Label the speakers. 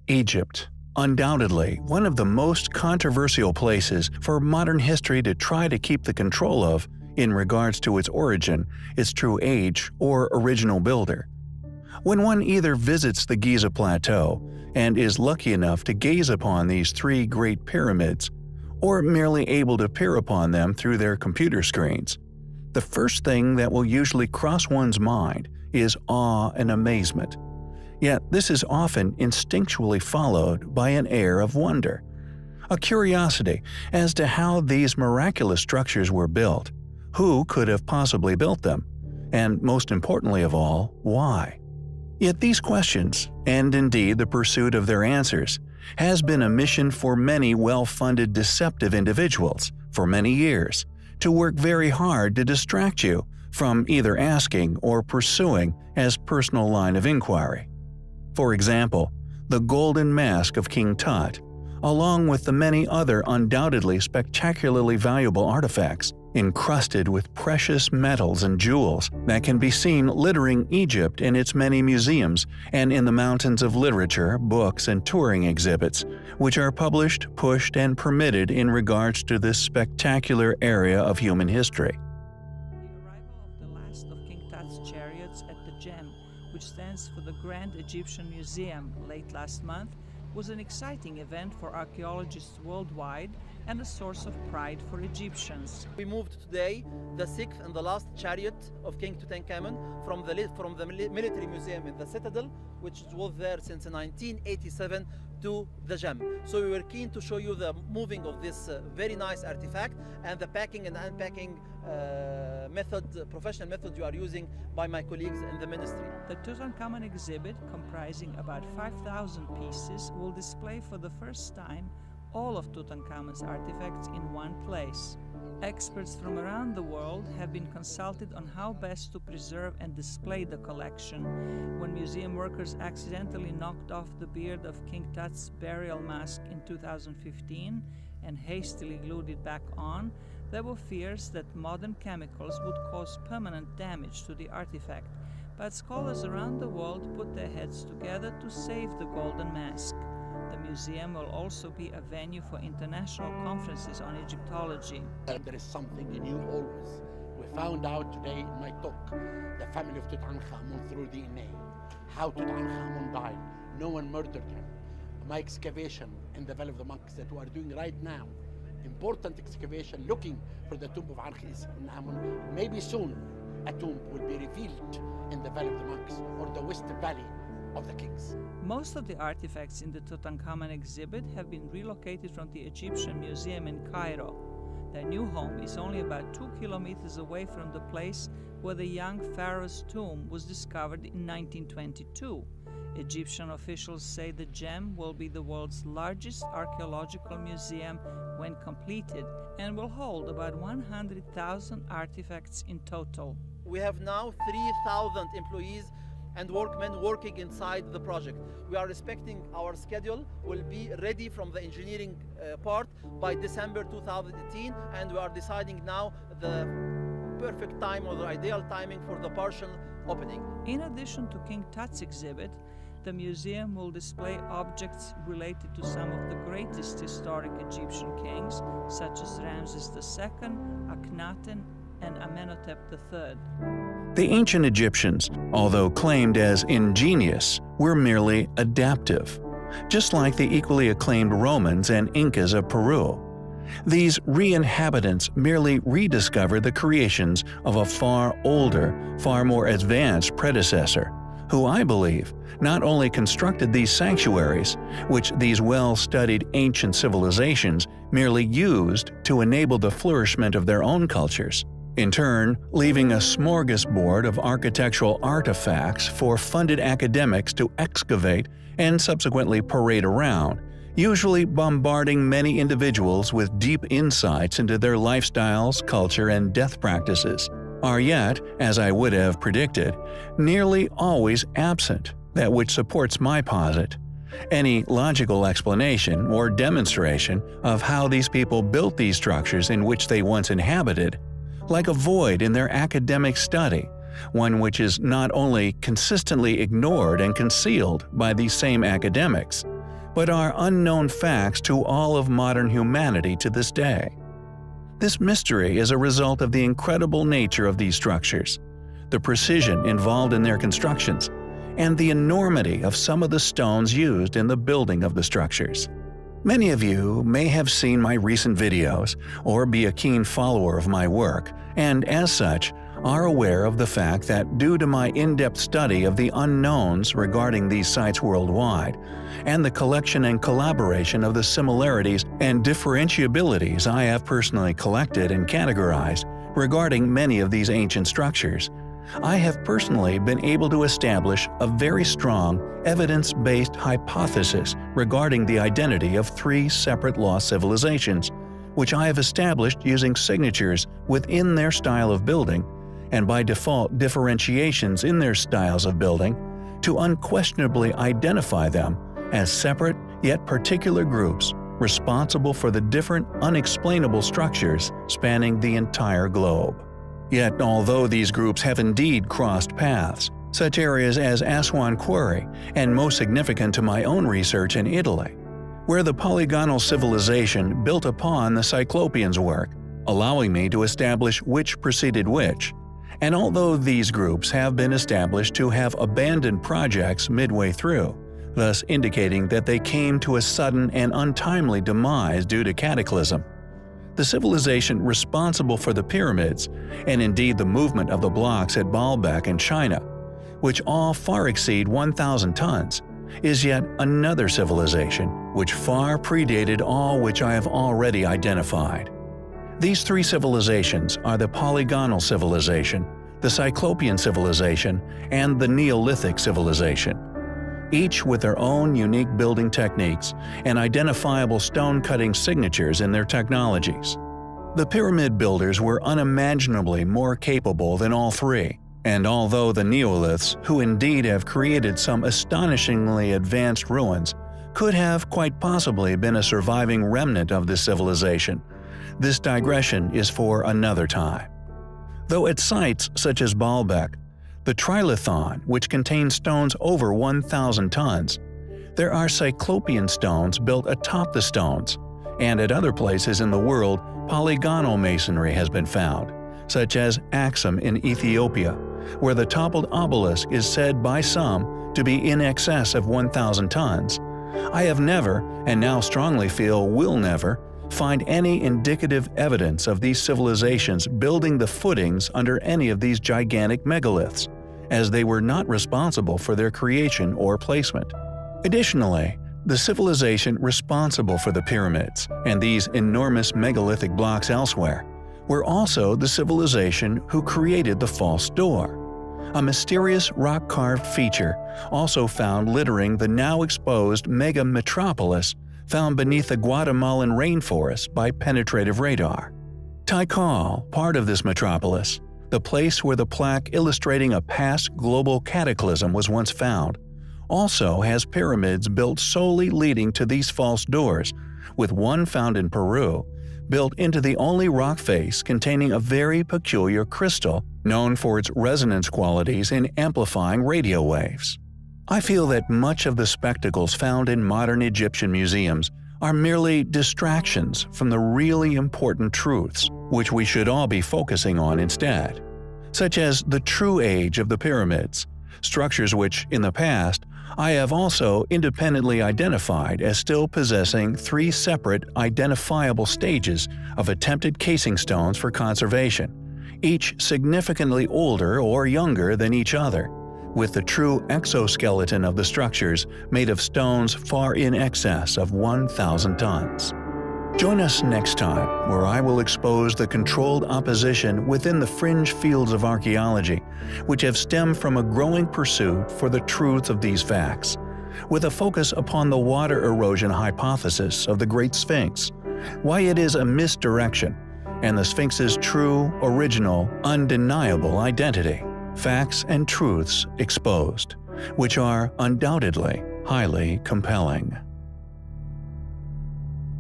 Speaker 1: Egypt. Undoubtedly, one of the most controversial places for modern history to try to keep the control of in regards to its origin, its true age, or original builder. When one either visits the Giza Plateau and is lucky enough to gaze upon these three great pyramids, or merely able to peer upon them through their computer screens, the first thing that will usually cross one's mind is awe and amazement. Yet this is often instinctually followed by an air of wonder, a curiosity as to how these miraculous structures were built, who could have possibly built them, and most importantly of all, why. Yet these questions, and indeed the pursuit of their answers, has been a mission for many well-funded deceptive individuals for many years, to work very hard to distract you from either asking or pursuing as personal line of inquiry. For example, the Golden Mask of King Tut, along with the many other undoubtedly spectacularly valuable artifacts, encrusted with precious metals and jewels that can be seen littering Egypt in its many museums and in the mountains of literature, books, and touring exhibits, which are published, pushed, and permitted in regards to this spectacular area of human history.
Speaker 2: The arrival of the last of King Tut's chariots at the Gem, which stands for the Grand Egyptian Museum, late last month, was an exciting event for archaeologists worldwide and a source of pride for Egyptians.
Speaker 3: We moved today the sixth and the last chariot of King Tutankhamun from the military museum in the Citadel, which was there since 1987, to the Gem. So we were keen to show you the moving of this very nice artifact and the packing and unpacking professional method you are using by my colleagues in the ministry.
Speaker 2: The Tutankhamun exhibit, comprising about 5,000 pieces, will display for the first time all of Tutankhamun's artifacts in one place. Experts from around the world have been consulted on how best to preserve and display the collection. When museum workers accidentally knocked off the beard of King Tut's burial mask in 2015 and hastily glued it back on, there were fears that modern chemicals would cause permanent damage to the artifact, but scholars around the world put their heads together to save the golden mask. The museum will also be a venue for international conferences on Egyptology.
Speaker 4: There is something new always. We found out today in my talk the family of Tutankhamun through DNA, how Tutankhamun died. No one murdered him. My excavation in the Valley of the Monks that we are doing right now, important excavation looking for the tomb of Ankh-Amun. Maybe soon a tomb will be revealed in the Valley of the Monks or the West Valley of the Kings.
Speaker 2: Most of the artifacts in the Tutankhamun exhibit have been relocated from the Egyptian Museum in Cairo. Their new home is only about 2 kilometers away from the place where the young pharaoh's tomb was discovered in 1922. Egyptian officials say the Gem will be the world's largest archaeological museum when completed and will hold about 100,000 artifacts in total.
Speaker 3: We have now 3,000 employees and workmen working inside the project. We are respecting our schedule. We'll be ready from the engineering part by December 2018, and we are deciding now the perfect time or the ideal timing for the partial opening.
Speaker 2: In addition to King Tut's exhibit, the museum will display objects related to some of the greatest historic Egyptian kings, such as Ramses II, Akhenaten, and Amenhotep III.
Speaker 1: The ancient Egyptians, although claimed as ingenious, were merely adaptive, just like the equally acclaimed Romans and Incas of Peru. These re-inhabitants merely rediscovered the creations of a far older, far more advanced predecessor, who I believe not only constructed these sanctuaries, which these well-studied ancient civilizations merely used to enable the flourishment of their own cultures, in turn leaving a smorgasbord of architectural artifacts for funded academics to excavate and subsequently parade around, usually bombarding many individuals with deep insights into their lifestyles, culture, and death practices, are yet, as I would have predicted, nearly always absent, that which supports my posit. Any logical explanation or demonstration of how these people built these structures in which they once inhabited, like a void in their academic study, one which is not only consistently ignored and concealed by these same academics, but are unknown facts to all of modern humanity to this day. This mystery is a result of the incredible nature of these structures, the precision involved in their constructions, and the enormity of some of the stones used in the building of the structures. Many of you may have seen my recent videos or be a keen follower of my work, and as such, are aware of the fact that due to my in-depth study of the unknowns regarding these sites worldwide, and the collection and collaboration of the similarities and differentiabilities I have personally collected and categorized regarding many of these ancient structures, I have personally been able to establish a very strong, evidence-based hypothesis regarding the identity of 3 separate lost civilizations, which I have established using signatures within their style of building, and by default differentiations in their styles of building, to unquestionably identify them as separate yet particular groups responsible for the different unexplainable structures spanning the entire globe. Yet, although these groups have indeed crossed paths, such areas as Aswan Quarry, and most significant to my own research in Italy, where the polygonal civilization built upon the Cyclopeans' work, allowing me to establish which preceded which, and although these groups have been established to have abandoned projects midway through, thus indicating that they came to a sudden and untimely demise due to cataclysm, the civilization responsible for the pyramids, and indeed the movement of the blocks at Baalbek in China, which all far exceed 1,000 tons, is yet another civilization which far predated all which I have already identified. These 3 civilizations are the polygonal civilization, the Cyclopean civilization, and the Neolithic civilization, each with their own unique building techniques and identifiable stone-cutting signatures in their technologies. The pyramid builders were unimaginably more capable than all 3, and although the Neoliths, who indeed have created some astonishingly advanced ruins, could have quite possibly been a surviving remnant of this civilization, this digression is for another time. Though at sites such as Baalbek, the Trilithon, which contains stones over 1,000 tons, there are Cyclopean stones built atop the stones, and at other places in the world polygonal masonry has been found, such as Axum in Ethiopia, where the toppled obelisk is said by some to be in excess of 1,000 tons. I have never, and now strongly feel will never, find any indicative evidence of these civilizations building the footings under any of these gigantic megaliths, as they were not responsible for their creation or placement. Additionally, the civilization responsible for the pyramids and these enormous megalithic blocks elsewhere were also the civilization who created the false door, a mysterious rock-carved feature also found littering the now exposed mega-metropolis found beneath the Guatemalan rainforest by penetrative radar. Tikal, part of this metropolis, the place where the plaque illustrating a past global cataclysm was once found, also has pyramids built solely leading to these false doors, with one found in Peru, built into the only rock face containing a very peculiar crystal known for its resonance qualities in amplifying radio waves. I feel that much of the spectacles found in modern Egyptian museums are merely distractions from the really important truths which we should all be focusing on instead, such as the true age of the pyramids, structures which, in the past, I have also independently identified as still possessing 3 separate identifiable stages of attempted casing stones for conservation, each significantly older or younger than each other, with the true exoskeleton of the structures made of stones far in excess of 1,000 tons. Join us next time, where I will expose the controlled opposition within the fringe fields of archaeology, which have stemmed from a growing pursuit for the truth of these facts, with a focus upon the water erosion hypothesis of the Great Sphinx, why it is a misdirection, and the Sphinx's true, original, undeniable identity, facts and truths exposed, which are undoubtedly highly compelling.